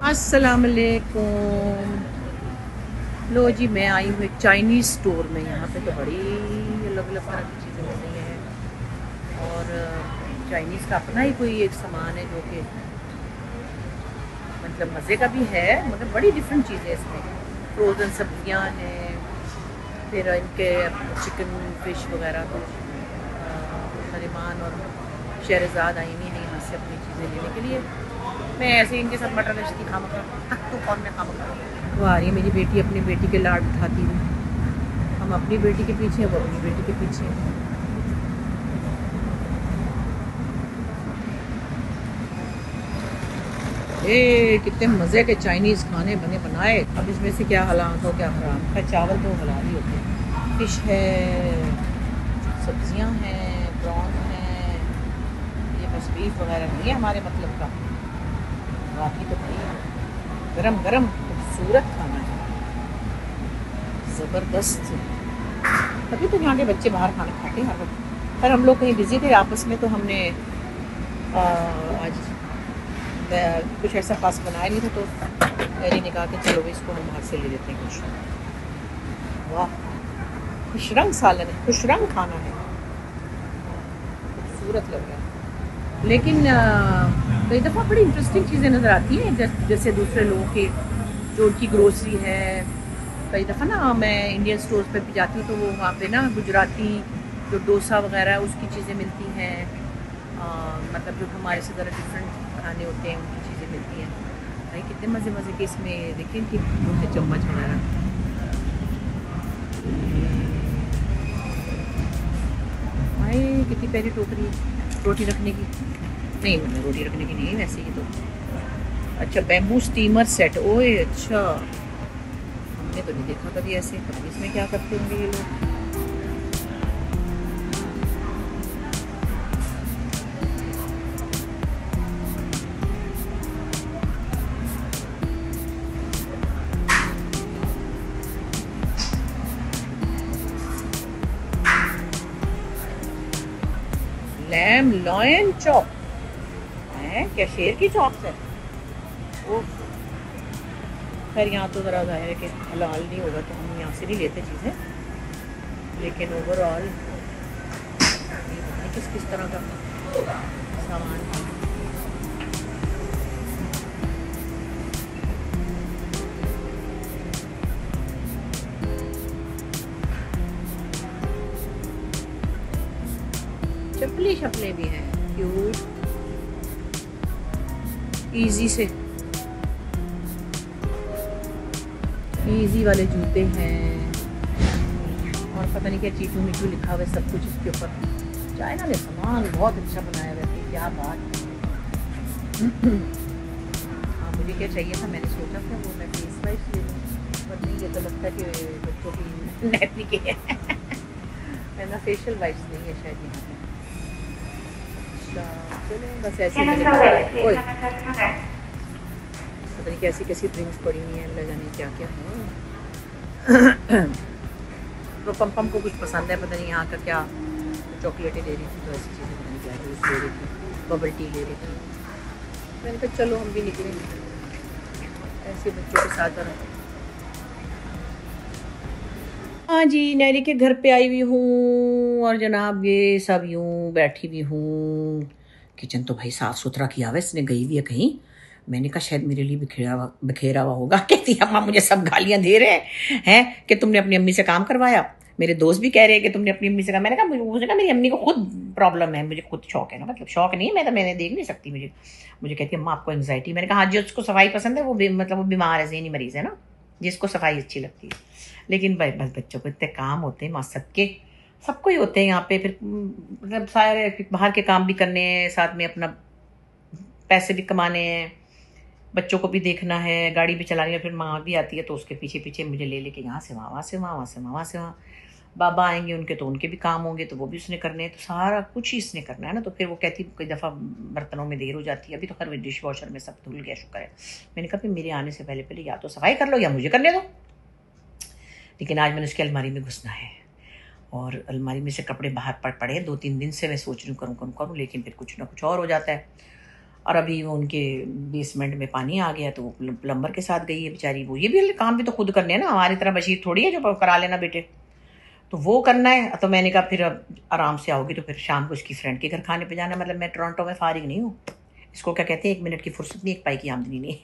अस्सलाम वालेकुम। लो जी, मैं आई हूँ एक चाइनीज़ स्टोर में। यहाँ पे तो बड़ी अलग अलग तरह की चीज़ें मिल रही हैं और चाइनीज़ का अपना ही कोई एक सामान है जो कि मतलब मज़े का भी है, मगर बड़ी डिफरेंट चीज़ें इसमें। फ्रोज़न सब्जियाँ हैं, फिर इनके चिकन फिश वगैरह। तो नरीमान और शहरज़ाद आई हुई हैं यहाँ से अपनी चीज़ें लेने के लिए। मैं ऐसे ही इनके साथ मटर गश्ती खामा खा तो कौन मैं खामा खा। वो आ रही है मेरी बेटी, अपनी बेटी के लाड उठाती हुई। हम अपनी बेटी के पीछे, वो अपनी बेटी के पीछे। ए कितने मज़े के चाइनीज़ खाने बने बनाए। अब इसमें से क्या हलाल हो क्या हराम है। चावल तो हलाल ही होते हैं, फिश है, सब्जियां हैं, प्रॉन हैं। ये बस बीफ वगैरह नहीं है हमारे मतलब का, बाकी तो भाई गरम गरम खूबसूरत खाना है, ज़बरदस्त। तभी तो यहाँ के बच्चे बाहर खाना खाते हैं हर वक्त। पर हम लोग कहीं बिजी थे आपस में, तो हमने आज कुछ ऐसा खास बनाया नहीं था, तो मेरी ने कहा कि चलो इसको हम बाहर से ले लेते हैं कुछ। वाह, खुशरंग सालन है, खुशरंग खाना है, खूबसूरत लग रहा है। लेकिन कई दफ़ा बड़ी इंटरेस्टिंग चीज़ें नज़र आती हैं, जैसे दूसरे लोगों के जो उनकी ग्रोसरी है। कई दफ़ा ना मैं इंडियन स्टोर्स पे भी जाती हूँ, तो वो वहाँ पे ना गुजराती जो डोसा वगैरह उसकी चीज़ें मिलती हैं। मतलब जो हमारे से ज़रा डिफरेंट खाने होते हैं उनकी चीज़ें मिलती हैं। भाई कितने मज़े मज़े के इसमें देखिए इनकी उनके चम्मच वगैरह। भाई कितनी प्यारी टोकरी है रोटी रखने की। नहीं मतलब रोटी रखने की नहीं, वैसे ही तो। अच्छा, बैम्बू स्टीमर सेट। ओए अच्छा, हमने तो नहीं देखा कभी ऐसे। पता नहीं इसमें क्या करते होंगे ये लोग। लैम लॉयन चॉप है क्या? शेर की चॉप है? ओह, खैर यहाँ तो ज़रा ज़ाहिर है कि हलाल नहीं होगा, तो हम यहाँ से नहीं लेते चीज़ें। लेकिन ओवरऑल ये पता नहीं किस किस तरह का सामान है। चप्पलें शप्पलें भी हैं क्यूट, इजी से इजी वाले जूते हैं। और पता नहीं क्या चीटू मीठू लिखा हुआ है सब कुछ इसके ऊपर। चाइना ने सामान बहुत अच्छा बनाया हुआ है, क्या बात है। हाँ, मुझे क्या चाहिए था, मैंने सोचा था वो मैं फेस वाइप्स ले लूँ, पर नहीं, ये तो लगता है कि बच्चों की नैपी के है। है ना, फेशियल वाइप्स नहीं है शायद यहाँ पे। अच्छा चलो, बस ऐसे ही ओए पता नहीं कैसी कैसी ड्रिंक्स पड़ी हुई हैं, अल्लाह जाने क्या क्या है। तो पम को कुछ पसंद है, पता नहीं यहाँ का क्या, चॉकलेटें ले रही थी, तो ऐसी चीज़ें पता नहीं क्या जूस ले रही थी, बबल टी ले रही थी। मैंने कहा चलो हम भी निकले ऐसे बच्चों के साथ। हाँ जी, नैरी के घर पे आई हुई हूँ और जनाब ये सब यूँ बैठी हुई हूँ। किचन तो भाई साफ़ सुथरा किया हुआ, इसने गई हुई है कहीं। मैंने कहा शायद मेरे लिए बिखेरा हुआ होगा। कहती अम्मा मुझे सब गालियां दे रहे हैं कि तुमने अपनी अम्मी से काम करवाया। मेरे दोस्त भी कह रहे हैं कि तुमने अपनी अम्मी से कहा। मैंने कहा मेरी अम्मी को खुद प्रॉब्लम है, मुझे खुद शौक है ना, मतलब शौक नहीं है, मैंने देख नहीं सकती। मुझे कहती है अम्मा आपको एंग्जाइटी। मैंने कहा हाँ, जिसको सफाई पसंद है वो मतलब वो बीमार है, ज़हनी मरीज़ है ना, जिसको सफाई अच्छी लगती है। लेकिन भाई बस बच्चों को इतने काम होते हैं, माँ सबको ही होते हैं यहाँ पे। फिर मतलब सारे बाहर के काम भी करने हैं, साथ में अपना पैसे भी कमाने हैं, बच्चों को भी देखना है, गाड़ी भी चलानी है। फिर माँ भी आती है तो उसके पीछे पीछे मुझे ले लेके यहाँ से वहाँ, वहाँ से वहाँ, वहाँ से वहाँ, वहाँ से वहाँ। बाबा आएंगे उनके, तो उनके भी काम होंगे, तो वो भी उसने करने हैं। तो सारा कुछ ही इसने करना है ना। तो फिर वो कहती कई दफ़ा बर्तनों में देर हो जाती है। अभी तो खैर डिश वॉशर में सब धुल गया, शुक्र है। मैंने कहा फिर मेरे आने से पहले पहले या तो सफाई कर लो या मुझे करने दो। लेकिन आज मैंने उसकी अलमारी में घुसना है और अलमारी में से कपड़े बाहर पड़े 2-3 दिन से। मैं सोच रही हूँ करूँ, लेकिन फिर कुछ ना कुछ और हो जाता है। और अभी वो उनके बेसमेंट में पानी आ गया तो वो प्लम्बर के साथ गई है बेचारी। वो ये भी काम भी तो खुद करने हैं ना, हमारी तरह बशीर थोड़ी है जो करा लेना बेटे, तो वो करना है। तो मैंने कहा फिर अब आराम से आओगी तो फिर शाम को उसकी फ्रेंड के घर खाने पे जाना। मतलब मैं टोरंटो में फारिग नहीं हूँ, इसको क्या कहते हैं 1 मिनट की फुर्सत नहीं, 1 पाई की आमदनी नहीं।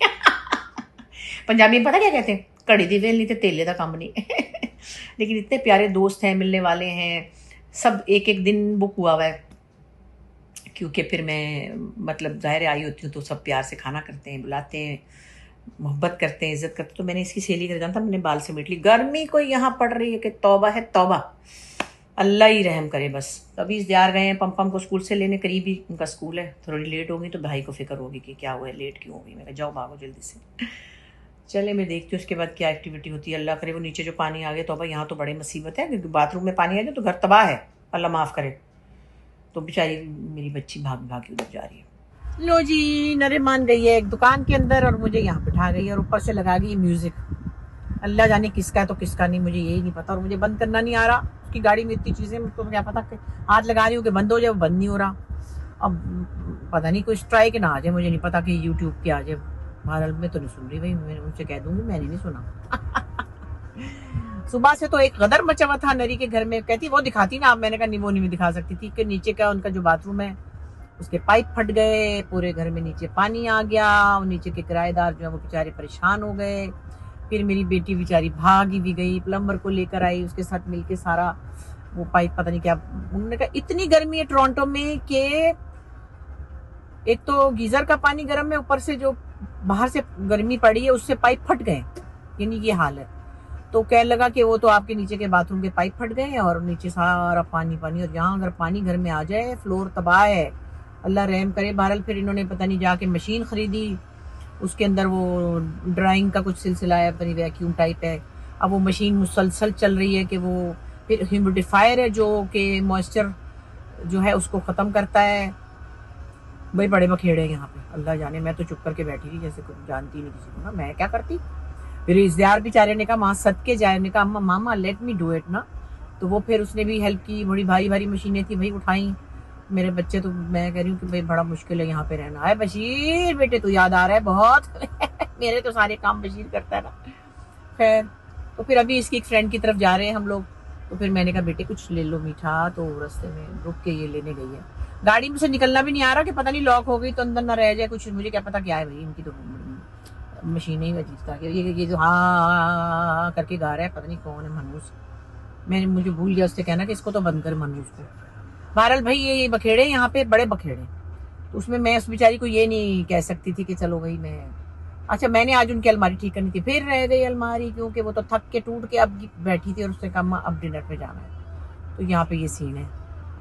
पंजाबी में पता क्या कहते हैं, कड़ी दी वेल नहीं तो तेले का काम नहीं। लेकिन इतने प्यारे दोस्त हैं, मिलने वाले हैं सब। एक एक दिन बुक हुआ हुआ है क्योंकि फिर मैं मतलब ज़ाहिर आई होती हूँ तो सब प्यार से खाना करते हैं, बुलाते हैं, मोहब्बत करते हैं, इज्जत करते हैं। तो मैंने इसकी सहेली कर जाना था, मैंने बाल समेट ली। गर्मी को यहाँ पड़ रही है कि तौबा है तौबा, अल्लाह ही रहम करे बस। अभी इस गए हैं पम को स्कूल से लेने, करीब ही उनका स्कूल है। थोड़ी लेट होगी तो भाई को फिक्र होगी कि क्या हुआ है, लेट क्यों होगी। मैं कहा जाओ भागो जल्दी से। चले मैं देखती हूँ उसके बाद क्या एक्टिविटी होती है। अल्लाह करे वो नीचे जो पानी आ गया, तौबा यहाँ तो बड़ी मुसीबत है क्योंकि बाथरूम में पानी आ जाए तो घर तबाह है, अल्लाह माफ़ करे। तो बेचारी मेरी बच्ची भाग भाग के उधर जा रही है। लो जी, नरे मान गई है एक दुकान के अंदर और मुझे यहाँ बिठा गई और ऊपर से लगा गई म्यूजिक। अल्लाह जाने किसका है तो किसका नहीं, मुझे यही नहीं पता। और मुझे बंद करना नहीं आ रहा, उसकी गाड़ी में इतनी चीजें, मुझको क्या पता कि हाथ लगा रही हूँ कि बंद हो जाए, वो बंद नहीं हो रहा। अब पता नहीं कोई स्ट्राइक ना आ जाए, मुझे नहीं पता कि यूट्यूब के आ जाए। बहरहाल मैं तो नहीं सुन रही भाई, मैं उनसे कह दूंगी मैंने नहीं सुना। सुबह से तो एक गदर मचा हुआ था नरी के घर में। कहती वो दिखाती ना आप, मैंने कहा नहीं वो नहीं दिखा सकती थी कि नीचे का उनका जो बाथरूम है उसके पाइप फट गए, पूरे घर में नीचे पानी आ गया। और नीचे के किराएदार जो है वो बेचारे परेशान हो गए। फिर मेरी बेटी बेचारी भागी भी गई, प्लम्बर को लेकर आई, उसके साथ मिलके सारा वो पाइप पता नहीं क्या। उन्होंने कहा इतनी गर्मी है टोरंटो में कि एक तो गीजर का पानी गर्म है, ऊपर से जो बाहर से गर्मी पड़ी है उससे पाइप फट गए, यानी ये हाल है। तो कह लगा कि वो तो आपके नीचे के बाथरूम के पाइप फट गए हैं और नीचे सारा पानी पानी, और यहाँ अगर पानी घर में आ जाए फ्लोर तबाह है, अल्लाह रहम करे। बहरहाल फिर इन्होंने पता नहीं जाके मशीन खरीदी, उसके अंदर वो ड्राइंग का कुछ सिलसिला है, पता नहीं वैक्यूम टाइप है। अब वो मशीन मुसलसल चल रही है कि वो फिर ह्यूमिडिफायर है जो कि मॉइस्चर जो है उसको ख़त्म करता है। भाई बड़े बखेड़े हैं यहाँ पे, अल्लाह जाने। मैं तो चुप करके बैठी थी जैसे कुछ जानती नहीं किसी को ना, मैं क्या करती। फिर इज़्तियार बेचारे ने कहा माँ सदके जाए, ने कहा मामा लेट मी डू इट ना। तो वो फिर उसने भी हेल्प की, बड़ी भारी भारी मशीनें थी भाई उठाई। मेरे बच्चे तो मैं कह रही हूँ कि भाई बड़ा मुश्किल है यहाँ पे रहना है। बशीर बेटे तू याद आ रहा है बहुत। मेरे तो सारे काम बशीर करता है ना। खैर तो फिर अभी इसकी एक फ्रेंड की तरफ जा रहे हैं हम लोग। तो फिर मैंने कहा बेटे कुछ ले लो मीठा, तो रास्ते में रुक के ये लेने गई है। गाड़ी में से निकलना भी नहीं आ रहा कि पता नहीं लॉक हो गई तो अंदर ना रह जाए कुछ, मुझे क्या पता क्या है भाई। इनकी तो मशीनें ही अजीब था कि ये जो हाँ करके गा रहा है, पता नहीं कौन है मनूस। मैंने मुझे भूल गया उससे कहना कि इसको तो बंद कर मनूस को। बहरहाल भाई ये बखेड़े यहाँ पे बड़े बखेड़े, तो उसमें मैं उस बेचारी को ये नहीं कह सकती थी कि चलो भाई मैं। अच्छा मैंने आज उनकी अलमारी ठीक करनी थी, फिर रह गई अलमारी क्योंकि वो तो थक के टूट के अब बैठी थी और उसने कहा अब डिनर पे जाना है। तो यहाँ पे ये सीन है।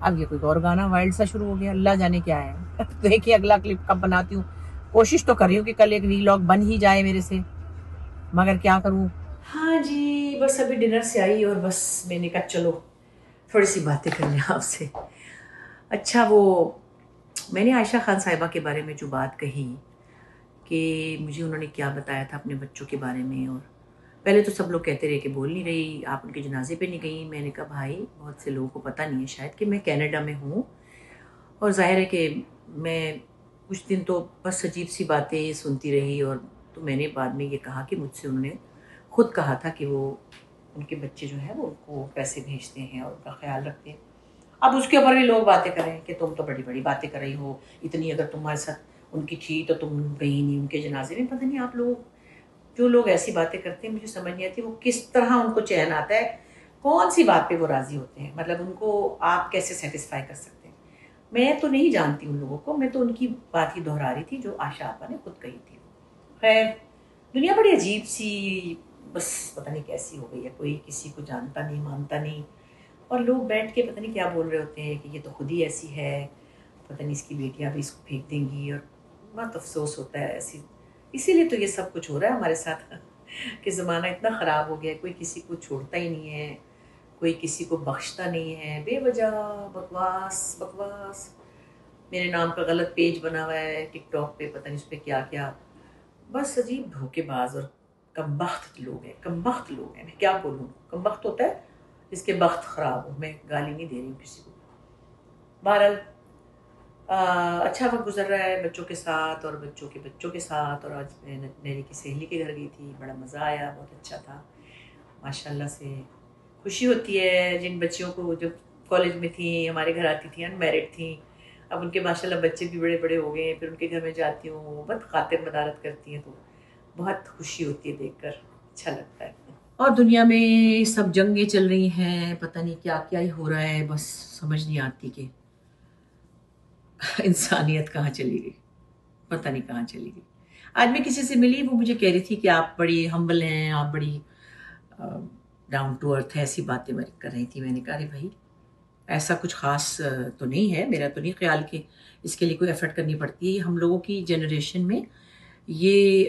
अब ये कोई और गाना वाइल्ड सा शुरू हो गया, अल्लाह जाने क्या है। देखिए अगला क्लिप कब बनाती हूँ, कोशिश तो कर रही हूँ कि कल एक वीलॉग बन ही जाए मेरे से, मगर क्या करूँ। हाँ जी बस अभी डिनर से आई और बस मैंने कहा चलो थोड़ी सी बातें कर लें आपसे। अच्छा वो मैंने आयशा खान साहिबा के बारे में जो बात कही कि मुझे उन्होंने क्या बताया था अपने बच्चों के बारे में, और पहले तो सब लोग कहते रहे कि बोल नहीं रही, आप उनके जनाजे पे नहीं गई। मैंने कहा भाई बहुत से लोगों को पता नहीं है शायद कि मैं कनाडा में हूँ, और जाहिर है कि मैं कुछ दिन तो बस अजीब सी बातें सुनती रही। और तो मैंने बाद में ये कहा कि मुझसे उन्होंने खुद कहा था कि वो उनके बच्चे जो है वो उनको पैसे भेजते हैं और उनका ख्याल रखते हैं। अब उसके ऊपर भी लोग बातें करें कि तुम तो बड़ी बड़ी बातें कर रही हो, इतनी अगर तुम्हारे साथ उनकी थी तो तुम गई नहीं उनके जनाजे में। पता नहीं आप लोग जो लोग ऐसी बातें करते हैं मुझे समझ नहीं आती वो किस तरह उनको चैन आता है, कौन सी बात पे वो राज़ी होते हैं, मतलब उनको आप कैसे सेटिस्फाई कर सकते हैं। मैं तो नहीं जानती उन लोगों को, मैं तो उनकी बात ही दोहरा रही थी जो आशा आपा ने खुद कही थी। खैर दुनिया बड़ी अजीब सी बस पता नहीं कैसी हो गई है, कोई किसी को जानता नहीं मानता नहीं, और लोग बैठ के पता नहीं क्या बोल रहे होते हैं कि ये तो खुद ही ऐसी है, पता नहीं इसकी बेटियां भी इसको फेंक देंगी। और बहुत अफसोस होता है ऐसी, इसीलिए तो ये सब कुछ हो रहा है हमारे साथ कि ज़माना इतना ख़राब हो गया है, कोई किसी को छोड़ता ही नहीं है, कोई किसी को बख्शता नहीं है। बेवजह बकवास बकवास। मेरे नाम का गलत पेज बना हुआ है टिकटॉक पे, पता नहीं उस पर क्या क्या, बस अजीब धोखेबाज और कमबख्त लोग हैं, कमबख्त लोग हैं। मैं क्या बोलूँ, कमबख्त होता है जिसके बख्त ख़राब हो। मैं गाली नहीं दे रही हूँ किसी को। बहरहाल अच्छा वक्त गुजर रहा है बच्चों के साथ और बच्चों के बच्चों के साथ। और आज मैं नैनी की सहेली के घर गई थी, बड़ा मज़ा आया, बहुत अच्छा था माशाल्लाह से। खुशी होती है जिन बच्चियों को जब कॉलेज में थी हमारे घर आती थी, अनमैरिड थी, अब उनके माशाल्लाह बच्चे भी बड़े बड़े हो गए हैं, फिर उनके घर में जाती हूँ, बहुत खातिर मदारत करती हैं, तो बहुत खुशी होती है देखकर, अच्छा लगता है। और दुनिया में सब जंगें चल रही हैं, पता नहीं क्या क्या ही हो रहा है, बस समझ नहीं आती कि इंसानियत कहाँ चली गई, पता नहीं कहाँ चली गई। आज मैं किसी से मिली, वो मुझे कह रही थी कि आप बड़ी हम्बल हैं, आप बड़ी डाउन टू अर्थ है, ऐसी बातें मेरी कर रही थी। मैंने कहा अरे भाई ऐसा कुछ ख़ास तो नहीं है, मेरा तो नहीं ख्याल कि इसके लिए कोई एफर्ट करनी पड़ती है। हम लोगों की जनरेशन में ये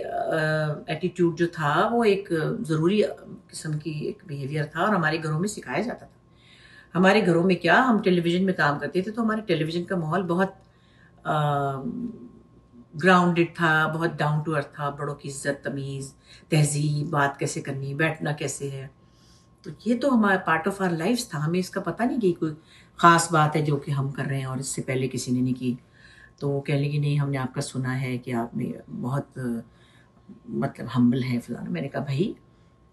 एटीट्यूड जो था वो एक ज़रूरी किस्म की एक बिहेवियर था और हमारे घरों में सिखाया जाता था। हमारे घरों में क्या, हम टेलीविज़न में काम करते थे तो हमारे टेलीविज़न का माहौल बहुत ग्राउंडेड था, बहुत डाउन टू अर्थ था, बड़ों की इज्जत, तमीज़, तहजीब, बात कैसे करनी, बैठना कैसे है। तो ये तो हमारा पार्ट ऑफ आवर लाइफ था, हमें इसका पता नहीं कि कोई ख़ास बात है जो कि हम कर रहे हैं और इससे पहले किसी ने नहीं की। तो वो कह लेगी नहीं हमने आपका सुना है कि आप में बहुत मतलब हम्बल हैं फलाना। मैंने कहा भाई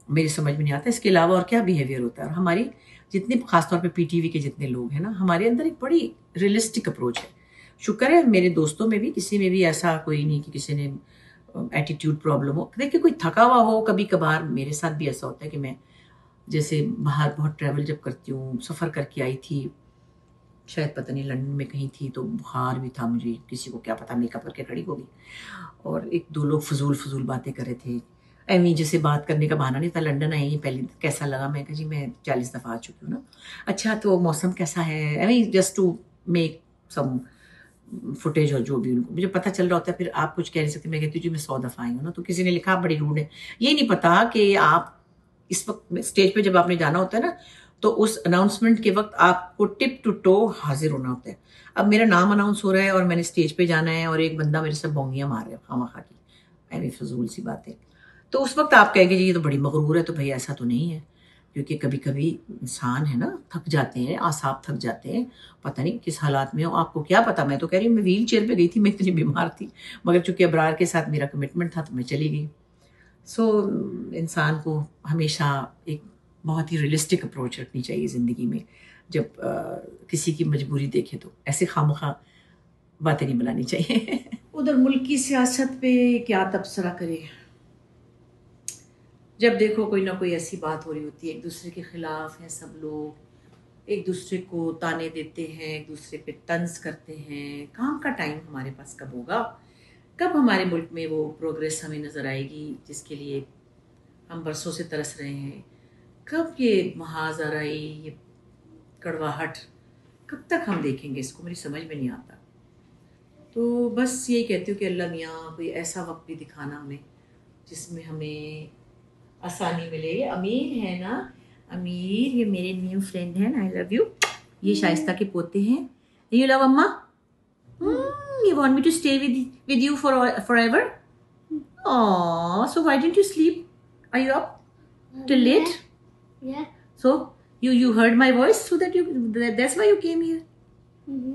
मेरी समझ में नहीं आता इसके अलावा और क्या बिहेवियर होता है। और हमारी जितने खासतौर पे पीटीवी के जितने लोग हैं ना, हमारे अंदर एक बड़ी रियलिस्टिक अप्रोच है। शुक्र है मेरे दोस्तों में भी किसी में भी ऐसा कोई नहीं कि किसी ने एटीट्यूड प्रॉब्लम हो। देखिए कोई थका हुआ हो, कभी कभार मेरे साथ भी ऐसा होता है कि मैं जैसे बाहर बहुत ट्रैवल जब करती हूँ, सफ़र करके आई थी, शायद पता नहीं लंदन में कहीं थी, तो बुखार भी था मुझे, किसी को क्या पता, मेकअप करके खड़ी हो गई और एक दो लोग फजूल बातें कर रहे थे। एमी जैसे बात करने का बहाना नहीं था, लंदन आई पहले कैसा लगा, मैं कहा जी मैं 40 दफ़ा आ चुकी हूँ ना। अच्छा तो मौसम कैसा है, Amy just to make some footage और जो भी उनको मुझे पता चल रहा होता है। फिर आप कुछ कह नहीं सकते, मैं कहती हूँ जी मैं 100 दफ़ा आई हूँ ना। तो किसी ने लिखा बड़ी रूड है, ये नहीं पता कि आप इस वक्त स्टेज पे जब आपने जाना होता है ना, तो उस अनाउंसमेंट के वक्त आपको टिप टू टो हाजिर होना होता है। अब मेरा नाम अनाउंस हो रहा है और मैंने स्टेज पे जाना है और एक बंदा मेरे से बोंगियां मार रहा है खामा खा की, ऐवी फजूल सी बातें। तो उस वक्त आप कहेंगे जी ये तो बड़ी मगरूर है, तो भाई ऐसा तो नहीं है, क्योंकि कभी कभी इंसान है ना, थक जाते हैं, आसाब थक जाते हैं, पता नहीं किस हालात में हो, आपको क्या पता। मैं तो कह रही हूँ मैं व्हील चेयर पे गई थी, मैं इतनी बीमार थी, मगर चूंकि अबरार के साथ मेरा कमिटमेंट था तो मैं चली गई। सो इंसान को हमेशा एक बहुत ही रियलिस्टिक अप्रोच रखनी चाहिए ज़िंदगी में। जब किसी की मजबूरी देखे तो ऐसे खामखा बातें नहीं बनानी चाहिए। उधर मुल्क की सियासत पे क्या तबसरा करे, जब देखो कोई ना कोई ऐसी बात हो रही होती है, एक दूसरे के खिलाफ हैं सब लोग, एक दूसरे को ताने देते हैं, एक दूसरे पे तंज करते हैं। काम का टाइम हमारे पास कब होगा, कब हमारे मुल्क में वो प्रोग्रेस हमें नज़र आएगी जिसके लिए हम बरसों से तरस रहे हैं। कब ये महाजराई, ये कड़वाहट, कब तक हम देखेंगे इसको, मेरी समझ में नहीं आता। तो बस यही कहती हूँ कि अल्लाह मियाँ कोई ऐसा वक्त भी दिखाना हमें जिसमें हमें आसानी मिले। ये अमीर है ना, अमीर ये मेरे न्यू फ्रेंड हैं, आई लव यू। ये शाइस्ता के पोते हैं। यू लव अम्मा, you want me to stay with you forever? Oh, so why didn't you sleep? Are you up till late? Yeah. So you heard my voice, so that's why you came here.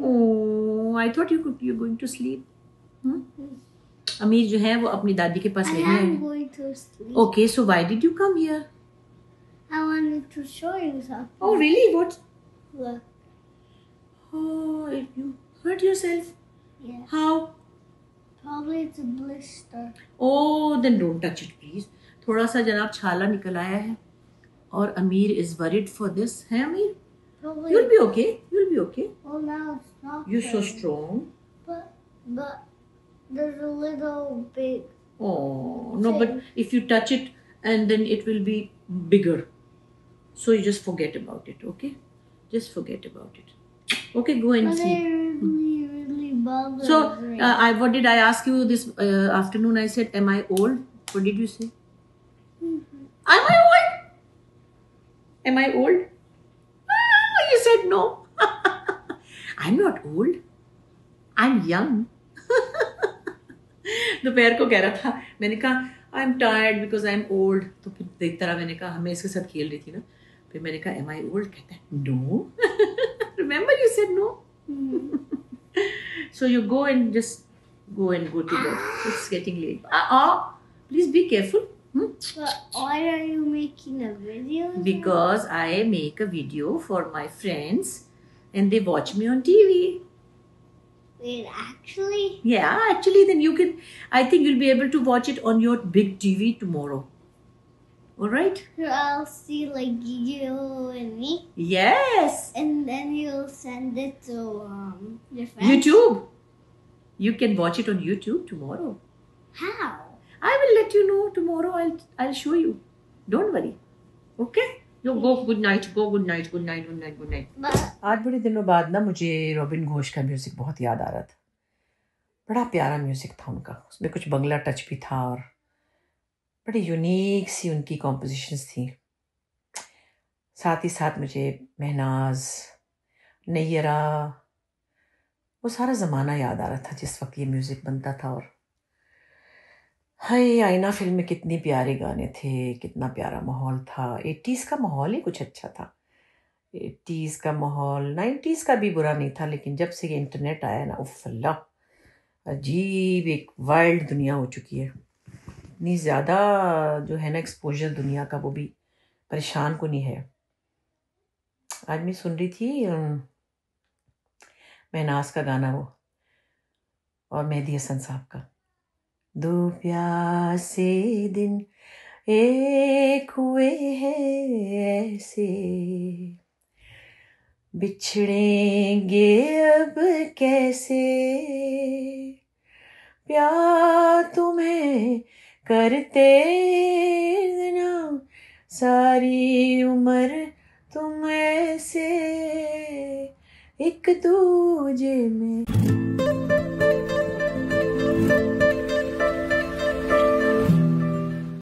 Oh, I thought you're going to sleep. अमीर जो है वो अपनी दादी के पास I नहीं am है। going to sleep. Okay, so why did you come here? I wanted to show you something. Oh, really? What? Look. Oh, you hurt yourself. Yeah. How? Probably it's a blister. Oh, then don't touch it, please. थोड़ा सा जनाब छाला निकल आया है और अमीर is worried for this. है अमीर? Probably. You'll be okay. You'll be okay. Well, now it's not. You're so there. strong. But there's a little big. Oh, no, but if you touch it and then it will be bigger. So you just forget about it, okay? Just forget about it. Okay, go and But sleep. it really bothers So, me. what did I ask you this afternoon? I said, am I old? What did you say? Am I old? Am I old? Ah, you said no. I'm not old. I'm young. दोपहर को कह रहा था, मैंने कहा I am tired because I am old. तो फिर देखता रहा, मैंने कहा हमें इसके साथ खेल रही थी ना, फिर मैंने कहा एम आई ओल्ड, कहता है no. Remember you said no. So you go and just go to bed. It's getting late. Please be careful. But why are you making a video? Because I make a video for my friends and they watch me on TV. Wait, actually? Yeah, actually, then you can, I think you'll be able to watch it on your big TV tomorrow. All right? So I'll see like you and me, Yes. and then you'll send it to your friends. YouTube. You can watch it on YouTube tomorrow. How? I will let you know tomorrow. I'll show you. Don't worry. Okay? You go. Good night. Go. Good night. Good night. Good night. Good night. But आज बड़े दिनों बाद ना मुझे robin Ghosh का music बहुत याद आ रहा था. बड़ा प्यारा म्यूजिक था उनका. उसमें कुछ बंगला टच भी था और बड़ी यूनिक सी उनकी कॉम्पोजिशंस थी. साथ ही साथ मुझे महनाज, नैयरा, वो सारा ज़माना याद आ रहा था जिस वक्त ये म्यूज़िक बनता था. और हाय, आईना फिल्म में कितने प्यारे गाने थे, कितना प्यारा माहौल था. 80s का माहौल ही कुछ अच्छा था. 80s का माहौल, 90s का भी बुरा नहीं था, लेकिन जब से ये इंटरनेट आया ना, उफ अल्लाह, अजीब एक वाइल्ड दुनिया हो चुकी है. इतनी ज़्यादा जो है ना एक्सपोजर दुनिया का, वो भी परेशान को नहीं है. आज मैं सुन रही थी महनाज का गाना वो, और मेहदी हसन साहब का. दो प्यासे दिन एक हुए हैं ऐसे, बिछड़ेंगे अब कैसे, प्यार तुम्हें करते ना सारी उम्र तुम ऐसे एक दूजे में.